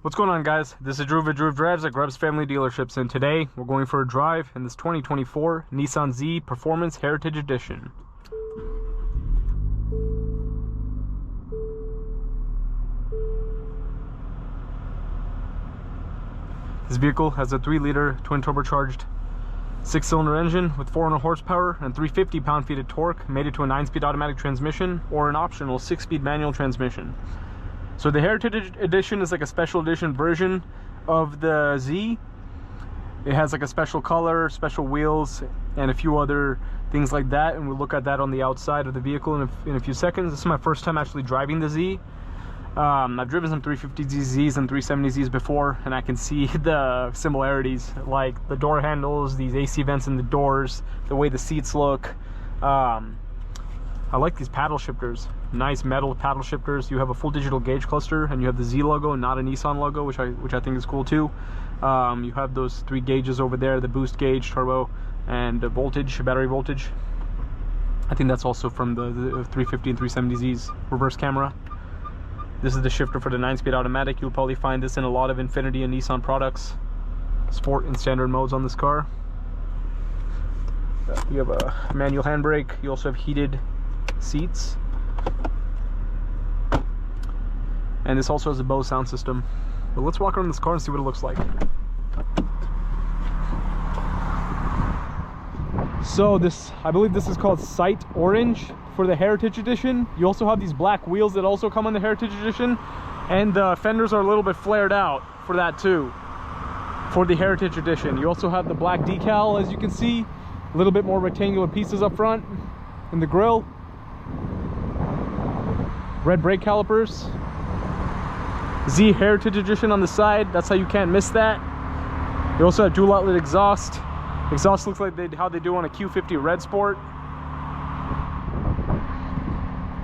What's going on, guys? This is Drew with Drew Drives at Grubbs Family Dealerships, and today we're going for a drive in this 2024 Nissan Z Performance Heritage Edition. This vehicle has a 3-liter twin turbocharged 6-cylinder engine with 400 horsepower and 350 pound-feet of torque, mated to a 9-speed automatic transmission or an optional 6-speed manual transmission. So the Heritage Edition is like a special edition version of the Z. It has like a special color, special wheels, and a few other things like that, and we'll look at that on the outside of the vehicle in a few seconds. This is my first time actually driving the Z. I've driven some 350Zs and 370Zs before, and I can see the similarities, like the door handles, these AC vents in the doors, the way the seats look. I like these paddle shifters, nice metal paddle shifters. You have a full digital gauge cluster, and you have the Z logo and not a Nissan logo, which I think is cool too. You have those 3 gauges over there, the boost gauge, turbo, and the voltage, battery voltage. I think that's also from the 350 and 370Z's reverse camera. This is the shifter for the 9-speed automatic. You'll probably find this in a lot of Infiniti and Nissan products. Sport and standard modes on this car. You have a manual handbrake. You also have heated seats. And this also has a Bose sound system. But let's walk around this car and see what it looks like. So I believe this is called Sight Orange for the Heritage Edition. You also have these black wheels that also come on the Heritage Edition, and the fenders are a little bit flared out for that too, for the Heritage Edition. You also have the black decal, as you can see, a little bit more rectangular pieces up front in the grille. Red brake calipers. Z Heritage Edition on the side, that's how you can't miss that. You also have dual outlet exhaust. Exhaust looks like how they do on a Q50 Red Sport.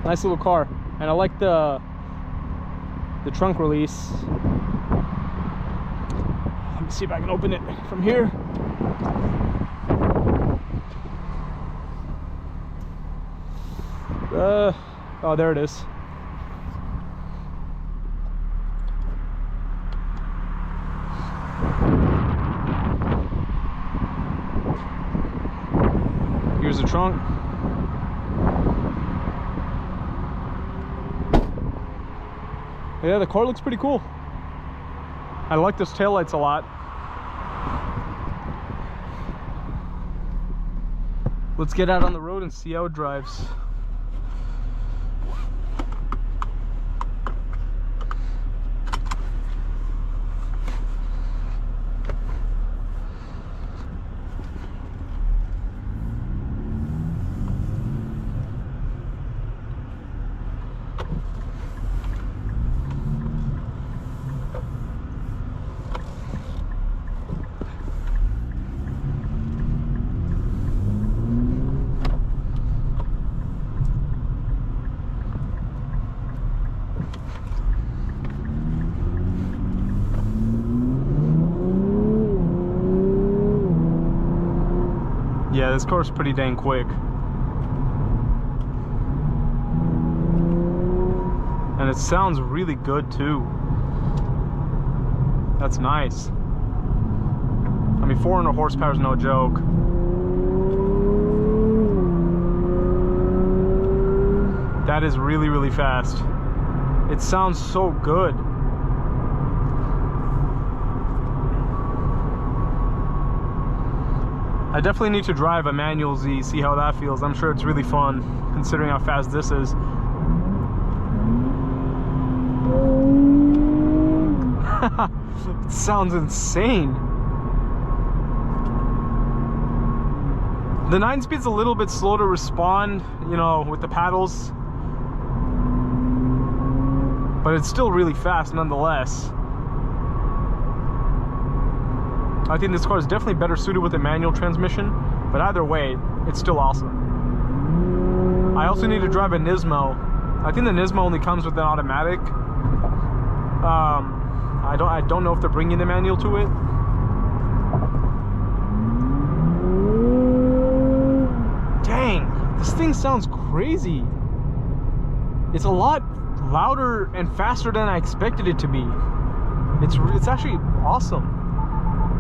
Nice little car, and I like the trunk release. Let me see if I can open it from here. Oh, there it is. Here's the trunk. Yeah, the car looks pretty cool. I like those taillights a lot. Let's get out on the road and see how it drives. Yeah, this car's pretty dang quick. And it sounds really good too. That's nice. I mean, 400 horsepower is no joke. That is really, really fast. It sounds so good. I definitely need to drive a manual Z, see how that feels. I'm sure it's really fun, considering how fast this is. It sounds insane. The 9-speed's a little bit slow to respond, you know, with the paddles. But it's still really fast nonetheless. I think this car is definitely better suited with a manual transmission, but either way, it's still awesome. I also need to drive a Nismo. I think the Nismo only comes with an automatic. I don't know if they're bringing the manual to it. Dang, this thing sounds crazy. It's a lot louder and faster than I expected it to be. It's actually awesome.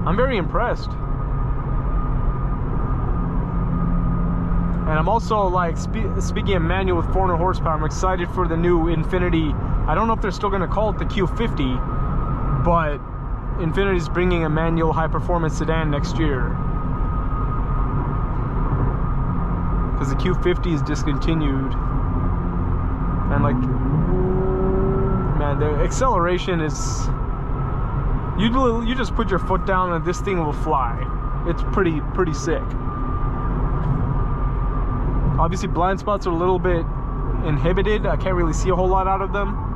I'm very impressed. And I'm also like, speaking of manual with 400 horsepower, I'm excited for the new Infiniti. I don't know if they're still going to call it the Q50, but Infiniti's bringing a manual high performance sedan next year. Because the Q50 is discontinued. And like, man, the acceleration is, you just put your foot down and this thing will fly. It's pretty sick. Obviously blind spots are a little bit inhibited. I can't really see a whole lot out of them.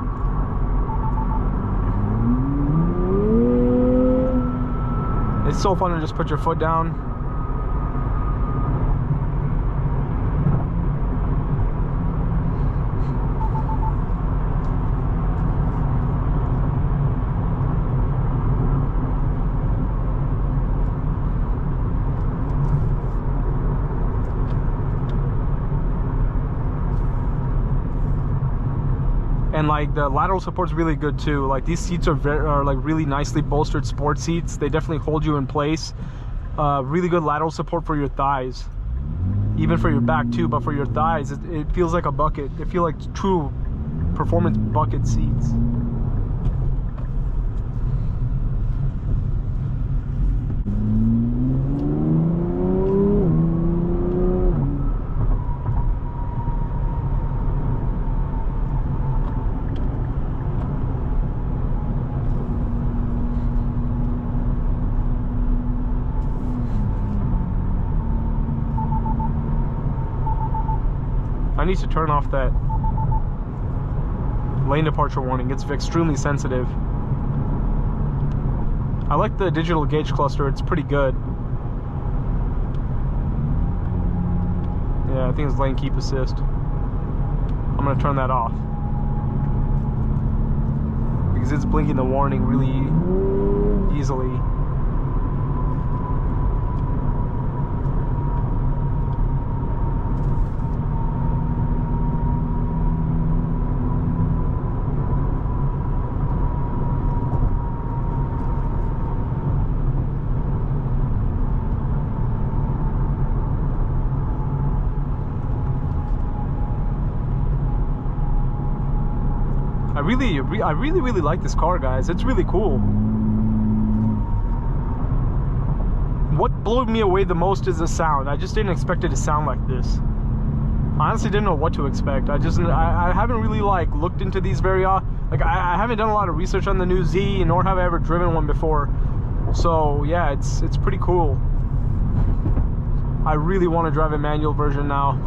It's so fun to just put your foot down. And like the lateral support's really good too. Like these seats are like really nicely bolstered sport seats. They definitely hold you in place. Really good lateral support for your thighs, even for your back too. But for your thighs, it feels like a bucket. They feel like true performance bucket seats. I need to turn off that lane departure warning. It's extremely sensitive. I like the digital gauge cluster. It's pretty good. Yeah, I think it's lane keep assist. I'm gonna turn that off because it's blinking the warning really easily. I really like this car, guys. It's really cool. What blew me away the most is the sound. I just didn't expect it to sound like this. I honestly didn't know what to expect. I haven't really like looked into these very like I haven't done a lot of research on the new Z, nor have I ever driven one before. So yeah, it's pretty cool. I really want to drive a manual version now.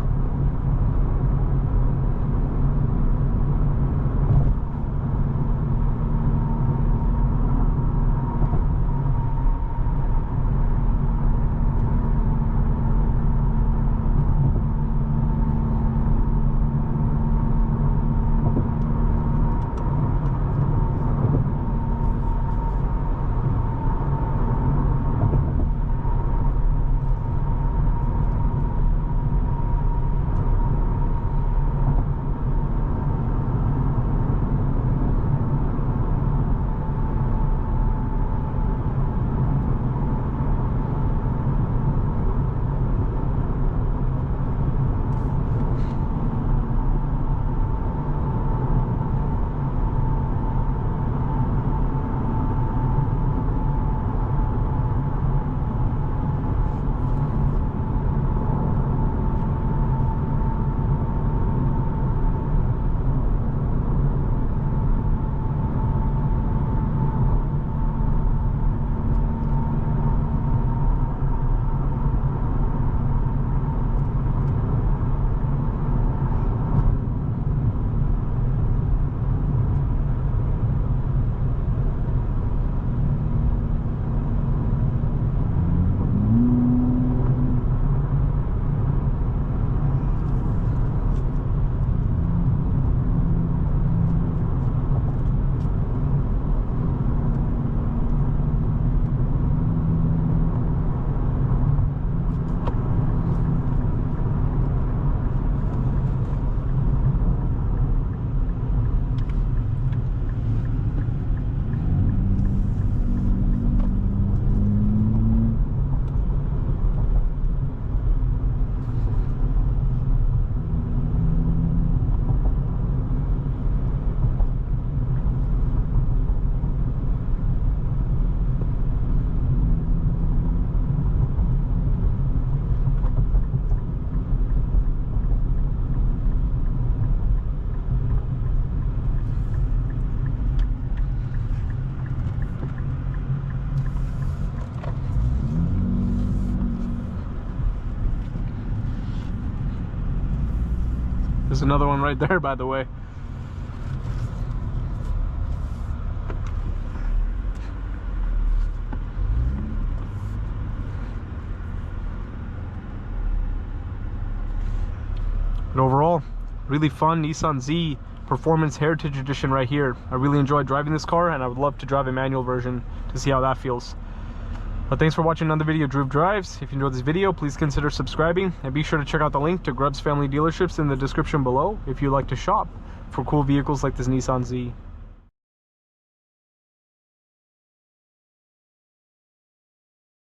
There's another one right there, by the way. But overall, really fun Nissan Z Performance Heritage Edition right here. I really enjoyed driving this car, and I would love to drive a manual version to see how that feels. But thanks for watching another video of Drew Drives. If you enjoyed this video, please consider subscribing, and be sure to check out the link to Grubbs Family Dealerships in the description below if you'd like to shop for cool vehicles like this Nissan Z.